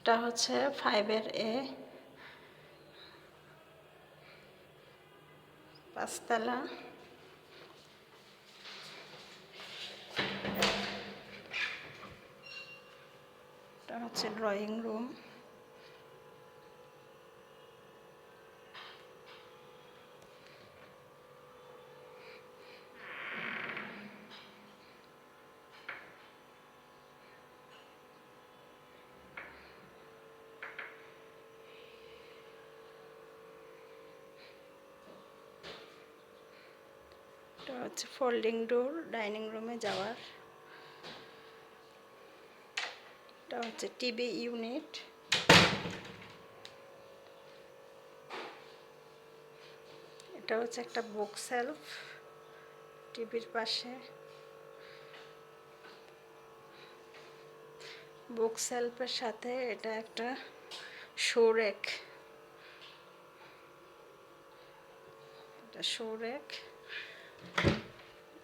এটা হচ্ছে 5-এর A, 5 তলা। এটা হচ্ছে ড্রয়িং রুম। এটা হচ্ছে ফোল্ডিং ডোর ডাইনিং রুমে যাওয়ার। এটা হচ্ছে টিভি ইউনিট। এটা হচ্ছে একটা বুক সেলফ টিভির পাশে। বুক সেলফের সাথে এটা একটা শো রেক। এটা শো রেক,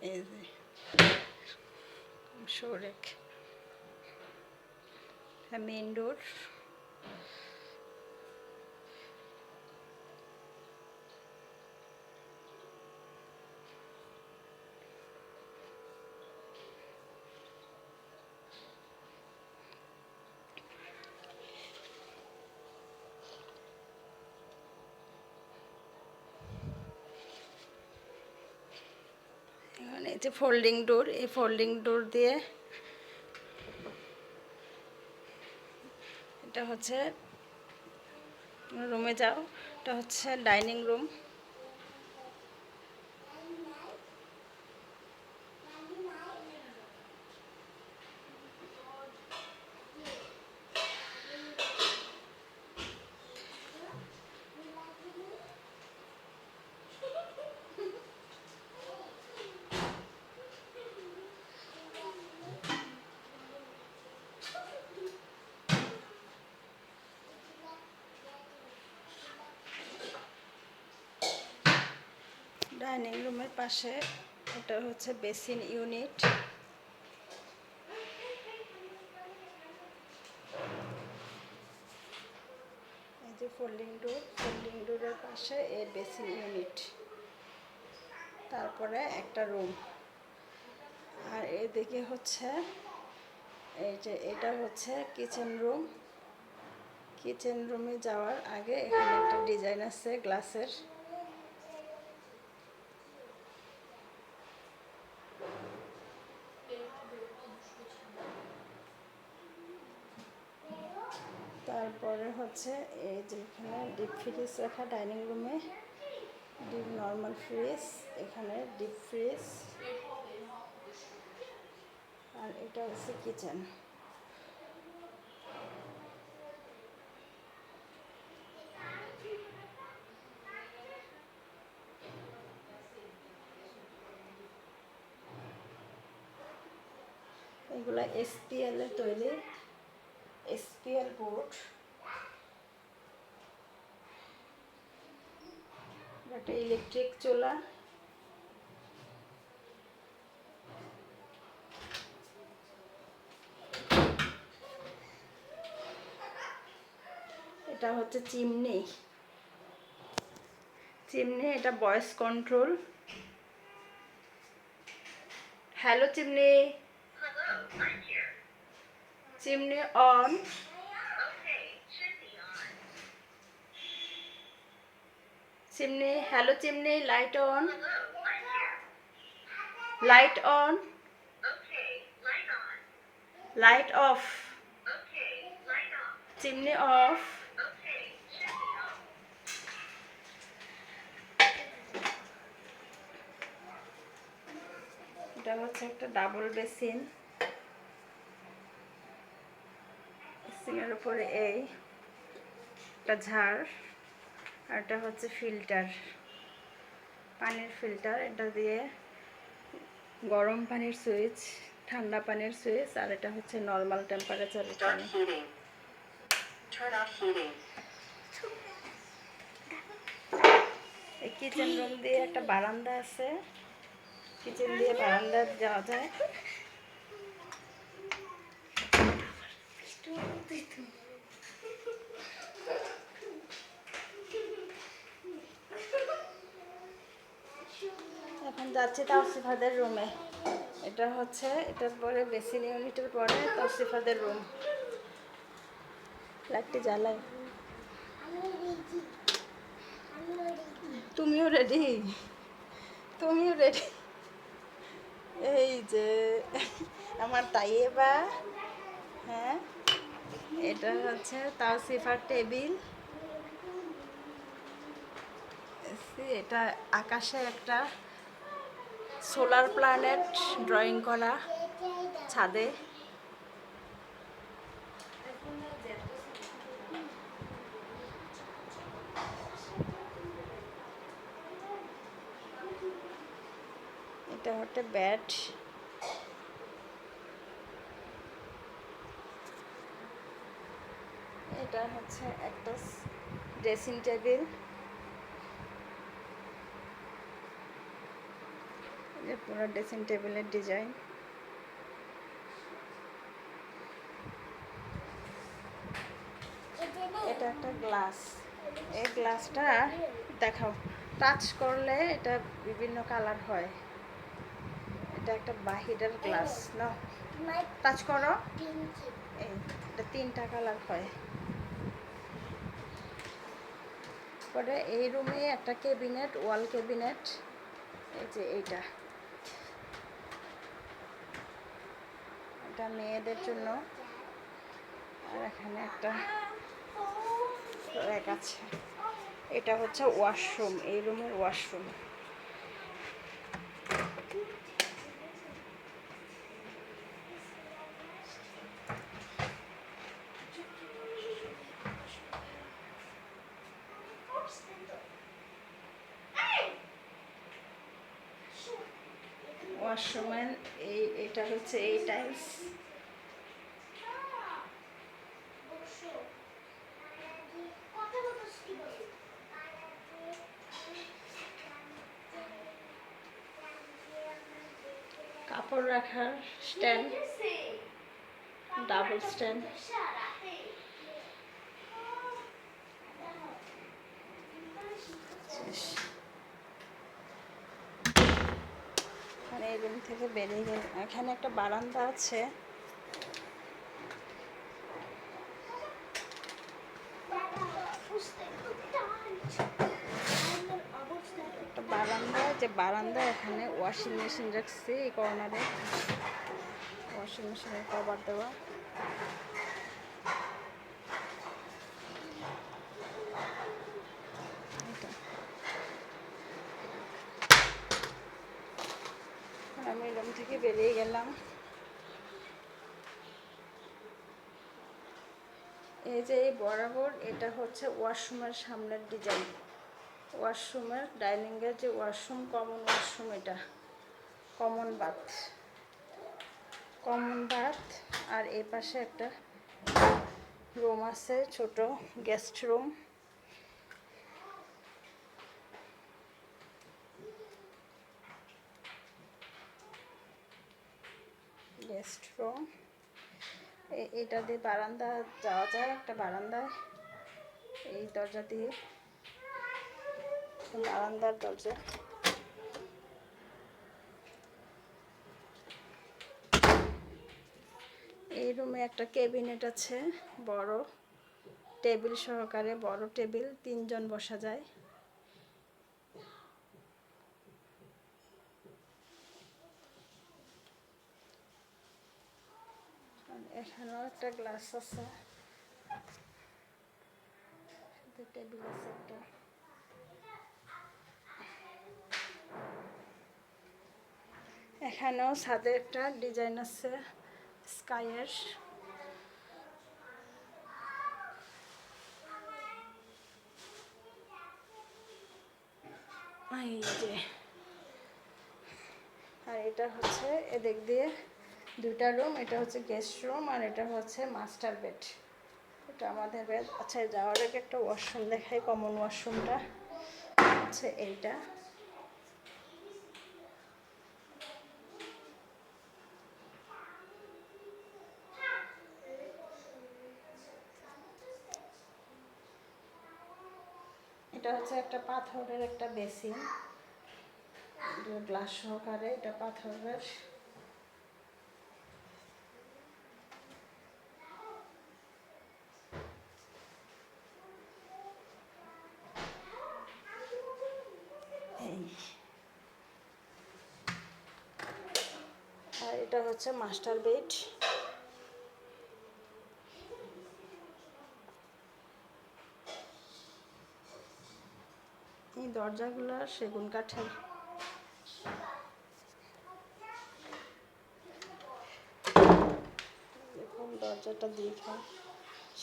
এই যে শো রেক। মেইন ডোর। এখানে এই যে ফোল্ডিং ডোর, এই ফোল্ডিং ডোর দিয়ে এটা হচ্ছে রুমে যাও। এটা হচ্ছে ডাইনিং রুম। ডাইনিং রুমের পাশে এটা হচ্ছে বেসিন ইউনিট। এই যে ফোল্ডিং ডোর, ফোল্ডিং ডোরের পাশে এই বেসিন ইউনিট, তারপরে একটা রুম। আর এদিকে হচ্ছে এই যে এটা হচ্ছে কিচেন রুম। কিচেন রুমে যাওয়ার আগে এখানে একটা ডিজাইন আছে গ্লাসের। তারপরে হচ্ছে এই যে এখানে ডিপ ফ্রিজ রাখা ডাইনিং রুমে, ডিপ নর্মাল ফ্রিজ, এখানে ডিপ ফ্রিজ। আর এটা হচ্ছে কিচেন। এগুলা SPL এর তৈরি, SPL বোর্ড। একটা ইলেকট্রিক চুলা। এটা হচ্ছে চিমনি। চিমনি, এটা voice control. Hello chimney. Chimney on. Chimney, hello chimney, light on. Light on. Light off. Chimney of. এটা হচ্ছে একটা ডাবল বেসিন। বেসিনের উপরে এই একটা ঝাড়। আর এটা হচ্ছে ফিল্টার, পানির ফিল্টার। এটা দিয়ে গরম পানির সুইচ, ঠান্ডা পানির সুইচ। আর এটা হচ্ছে নর্মাল টেম্পারেচারের পানি। এই কিচেন রুম দিয়ে একটা বারান্দা আছে, কিচেন দিয়ে বারান্দা যাওয়া যায়। যাচ্ছি তাওসিফাদের রুমে। এটা হচ্ছে এটার পরে বেসিন ইউনিটের পরে তাওসিফাদের রুম। লাইটটি জ্বালাই। তুমিও রেডি? তুমিও রেডি? এই যে আমার তাইয়েবা। হ্যাঁ, এটা হচ্ছে তাওসিফার টেবিল। এটা আকাশে একটা সোলার প্ল্যানেট ড্রয়িং করা ছাদে। এটা হচ্ছে ব্যাড। এটা হচ্ছে একটা ড্রেসিং টেবিল। পুরো ড্রেসিং টেবিলের ডিজাইন। এটা একটা গ্লাস। এই গ্লাসটা দেখাও, টাচ করলে এটা বিভিন্ন কালার হয়। এটা একটা বাহিরের গ্লাস না, টাচ করো। এই এটা 3টা কালার হয়। পরে এই রুমে একটা ক্যাবিনেট, ওয়াল ক্যাবিনেট। এই যে এইটা, এটা মেয়েদের জন্য। আর এখানে একটা র্যাক আছে। এটা হচ্ছে ওয়াশরুম, এই রুমের ওয়াশরুম। ওয়াশরুমের এটা হচ্ছে এই টাইলস। কাপড় রাখার স্ট্যান্ড, ডাবল স্ট্যান্ড। এই রুম থেকে বেরিয়ে গেলে এখানে একটা বারান্দা আছে। একটা বারান্দা, যে বারান্দা এখানে ওয়াশিং মেশিন রাখছে এই কর্নারে। ওয়াশিং মেশিনের কভার দেওয়া। আমি রুম থেকে বেরিয়ে গেলাম। এই যে এই বরাবর এটা হচ্ছে ওয়াশরুমের সামনের ডিজাইন। ওয়াশরুমের ডাইনিংয়ের যে ওয়াশরুম, কমন ওয়াশরুম, এটা কমন বাথ। Common bath. আর এই পাশে একটা রুম আছে, ছোট গেস্ট রুম। Guest room. এটা দিয়ে বারান্দা যাওয়া যায়, একটা বারান্দায়। এই দরজা দিয়ে, বারান্দার দরজা। এই রুমে একটা ক্যাবিনেট আছে, বড় টেবিল সহকারে। বড় টেবিল, 3 জন বসা যায়। এখানেও একটা গ্লাস আছে, টেবিল আছে একটা। এখানেও ছাদে একটা ডিজাইন আছে স্কাইয়ের। এই যে, আর এটা হচ্ছে এদিক দিয়ে 2টা রুম। এটা হচ্ছে গেস্ট রুম, আর এটা হচ্ছে মাস্টার বেড। এটা আমাদের বেড। আচ্ছা, যাওয়ার আগে একটা ওয়াশরুম দেখাই। কমন ওয়াশরুমটা হচ্ছে এইটা। এটা হচ্ছে একটা পাথরের একটা বেসিন। গ্লাস সহকারে, এটা পাথরের। এই আর এটা হচ্ছে মাস্টার বেড। এই দরজাগুলো সেগুন কাঠের। দেখুন দরজাটা দেখুন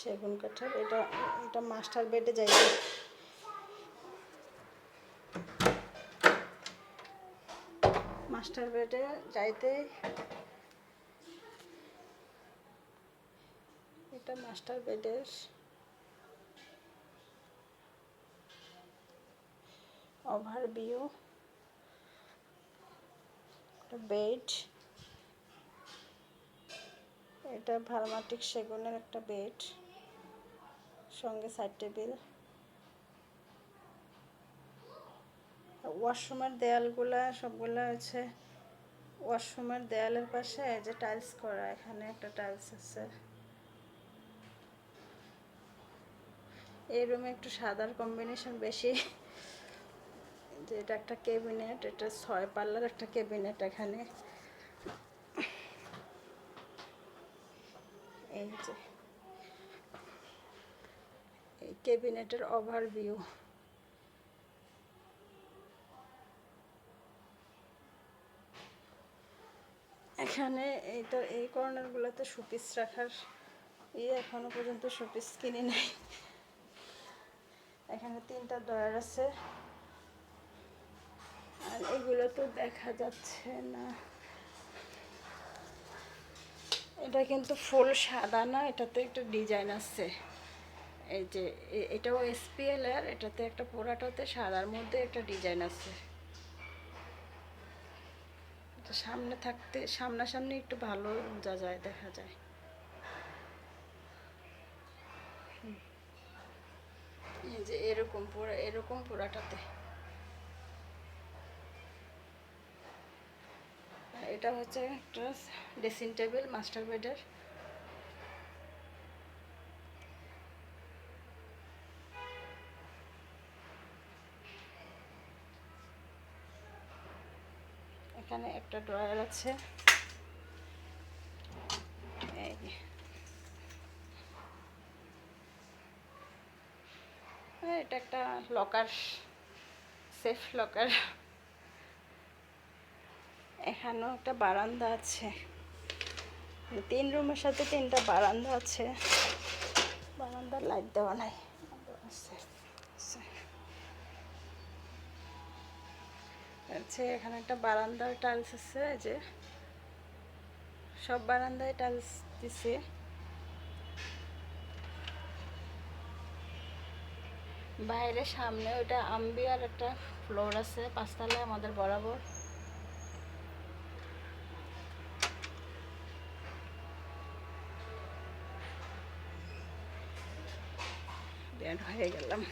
সেগুন কাঠের। এটা এটা মাস্টার বেডে যাইতে, মাস্টার বেডে যাইতে এটা মাস্টার বেডের ওভারভিউ। বেড, এটা ভার্মাটিক সেগুনের একটা বেড, সঙ্গে সাইড টেবিল। ওয়াশরুমের দেয়ালগুলা সবগুলা হচ্ছে, ওয়াশরুমের দেয়ালের পাশে যে টাইলস করা, এখানে একটা টাইলস আছে। এই রুমে একটু সাদার কম্বিনেশন বেশি। যে এটা একটা ক্যাবিনেট, এটা 6 পাল্লার একটা ক্যাবিনেট এখানে। এই যে এই ক্যাবিনেটের ওভারভিউ। এখানে এইটা এই কর্নারগুলোতে শোপিস রাখার এখনো পর্যন্ত শোপিস কিনে নাই। এখানে 3টা ড্রয়ার আছে, আর এগুলো তো দেখা যাচ্ছে না। এটা কিন্তু ফুল সাদা না, এটাতে একটা ডিজাইন আছে। এই যে এটাও এসপিএল এর, এটাতে একটা পুরাটাতে সাদার মধ্যে একটা ডিজাইন আছে। এটা সামনে থাকতে সামনাসামনি একটু ভালো বোঝা যায়, দেখা যায়। এই যে এরকম পুরাটাতে। এটা হচ্ছে একটা ড্রেসিং টেবিল মাস্টার বেডের। এখানে একটা ড্রয়ার আছে। এটা একটা লকার, সেফ লকার। এখানেও একটা বারান্দা আছে। 3 রুমের সাথে 3টা বারান্দা আছে। বারান্দার লাইট দেওয়া নাই, আছে। এখানে একটা বারান্দার টাইলস আছে, যে সব বারান্দায় টাইলস দিছে। বাইরে সামনে ওটা আম্বিয়ার একটা ফ্লোর আছে, 5 তলায় আমাদের বরাবর। বের হয়ে গেলাম।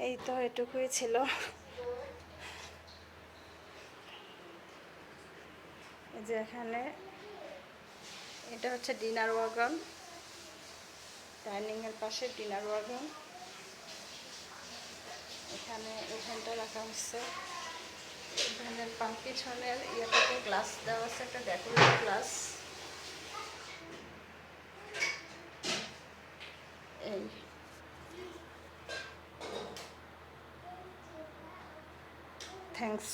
এই তো এটুকুই ছিল। এই যে এখানে এটা হচ্ছে ডিনার ওয়াগন, ডাইনিং এর পাশে ডিনার ওয়াগন। এখানে ওভেনটা রাখা হচ্ছে। ওভেনের পিছনের ইয়েটাতে গ্লাস দেওয়া আছে, একটা ডেকোরেটিভ গ্লাস। এই থ্যাঙ্কস।